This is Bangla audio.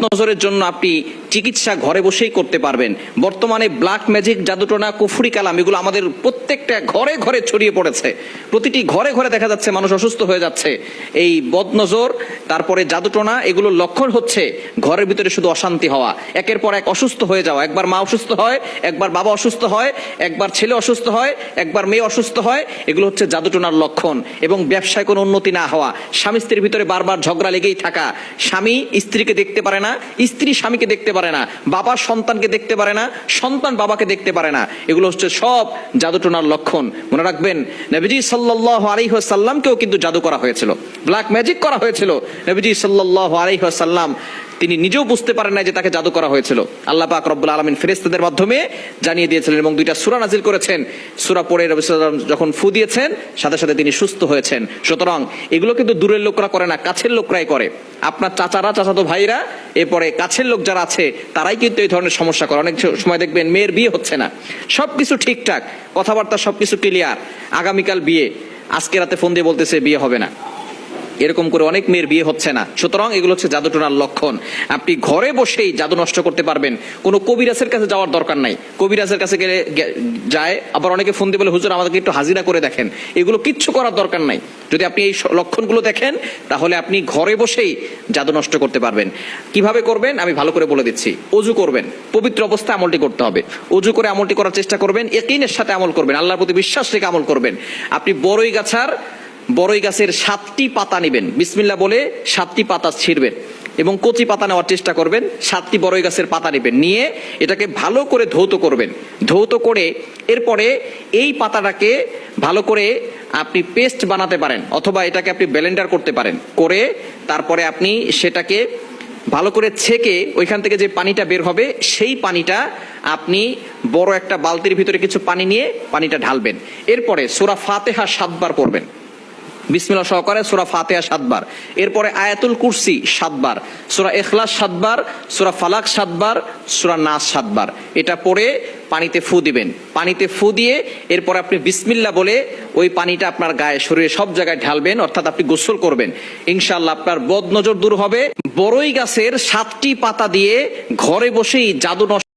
নজরের জন্য আপনি চিকিৎসা ঘরে বসেই করতে পারবেন। বর্তমানে ব্ল্যাক ম্যাজিক, জাদুটোনা, কুফরি কালাম এগুলো আমাদের প্রত্যেকটা ঘরে ঘরে ছড়িয়ে পড়েছে। প্রতিটি ঘরে ঘরে দেখা যাচ্ছে মানুষ অসুস্থ হয়ে যাচ্ছে। এই বদনজর, তারপরে জাদুটোনা, এগুলোর লক্ষণ হচ্ছে ঘরের ভিতরে শুধু অশান্তি হওয়া, একের পর এক অসুস্থ হয়ে যাওয়া। একবার মা অসুস্থ হয়, একবার বাবা অসুস্থ হয়, একবার ছেলে অসুস্থ হয়, একবার মেয়ে অসুস্থ হয়। এগুলো হচ্ছে জাদুটোনার লক্ষণ। এবং ব্যবসায় কোনো উন্নতি না হওয়া, স্বামী স্ত্রীর ভিতরে বারবার ঝগড়া লেগেই থাকা, স্বামী স্ত্রীকে দেখতে পারে না, স্ত্রী স্বামীকে দেখতে পারে না, বাবা সন্তানকে দেখতে পারে না, সন্তান বাবাকে দেখতে পারে না, এগুলো হচ্ছে সব জাদুটোনার লক্ষণ। মনে রাখবেন, নবীজি সাল্লাল্লাহু আলাইহি ওয়াসাল্লামকেও কিন্তু জাদু করা হয়েছিল, ব্ল্যাক ম্যাজিক করা হয়েছিল। নবীজি সাল্লাল্লাহু আলাইহি ওয়াসাল্লাম তিনি নিজেও বুঝতে পারেন না যে তাকে জাদু করা হয়েছিল। আল্লাহ পাক রব্বুল আলামিন ফেরেশতাদের মাধ্যমে জানিয়ে দিয়েছিলেন এবং 2টা সূরা নাজিল করেছেন। সূরা পড়ে নবী সাল্লাল্লাহু আলাইহি ওয়াসাল্লাম যখন ফু দিয়েছেন, সাথে সাথে তিনি সুস্থ হয়েছেন। সুতরাং এগুলো কিন্তু দূরের লোকরা করে না, কাছের লোকরাই করে। আপনার চাচারা, চাচাতো ভাইরা, এরপরে কাছের লোক যারা আছে তারাই কিন্তু এই ধরনের সমস্যা করে। অনেক সময় দেখবেন মেয়ের বিয়ে হচ্ছে না, সবকিছু ঠিকঠাক, কথাবার্তা সবকিছু ক্লিয়ার, আগামীকাল বিয়ে, আজকে রাতে ফোন দিয়ে বলতেছে বিয়ে হবে না। এরকম করে অনেক মেয়ের বিয়ে হচ্ছে না। সুতরাং এগুলো হচ্ছে জাদুটোনার লক্ষণ। আপনি ঘরে বসেই জাদু নষ্ট করতে পারবেন, কোনো কবিরাজের কাছে যাওয়ার দরকার নাই। কবিরাজের কাছে গেলে যায়, আবার অনেকে ফোন দিয়ে বলে হুজুর আমাদেরকে একটু হাজিরা করে দেখেন। এগুলো কিচ্ছু করার দরকার নাই। যদি আপনি এই লক্ষণগুলো দেখেন, তাহলে আপনি ঘরে বসেই জাদু নষ্ট করতে পারবেন। কিভাবে করবেন আমি ভালো করে বলে দিচ্ছি। অজু করবেন, পবিত্র অবস্থায় আমলটি করতে হবে। অজু করে আমলটি করার চেষ্টা করবেন, ইয়াকিনের সাথে আমল করবেন, আল্লাহর প্রতি বিশ্বাস রেখে আমল করবেন। আপনি বড়ই গাছের 7টি পাতা নেবেন, বিসমিল্লাহ বলে 7টি পাতা ছিঁড়বেন এবং কচি পাতা নেওয়ার চেষ্টা করবেন। 7টি বড়ই গাছের পাতা নেবেন, নিয়ে এটাকে ভালো করে ধৌত করবেন। ধৌত করে এরপরে এই পাতাটাকে ভালো করে আপনি পেস্ট বানাতে পারেন, অথবা এটাকে আপনি ব্লেন্ডার করতে পারেন। করে তারপরে আপনি সেটাকে ভালো করে ছেঁকে ওইখান থেকে যে পানিটা বের হবে, সেই পানিটা আপনি বড় একটা বালতির ভিতরে কিছু পানি নিয়ে পানিটা ঢালবেন। এরপরে সূরা ফাতিহা 7 বার পড়বেন, বিসমিল্লাহ সহকারে সূরা ফাতিহা 7 বার। এরপরে আয়াতুল কুরসি 7 বার, সূরা ইখলাস 7 বার, সূরা ফালাক 7 বার, সূরা নাস 7 বার। এটা পড়ে পানিতে ফু দিবেন। পানিতে ফু দিয়ে এরপরে আপনি বিসমিল্লাহ বলে ওই পানিটা আপনার গায়ে, শরীরে সব জায়গায় ঢালবেন, অর্থাৎ আপনি গোসল করবেন। ইনশাআল্লাহ আপনার বদনজর দূর হবে। বড়ই গাছের 7টি পাতা দিয়ে ঘরে বসেই জাদু নষ্ট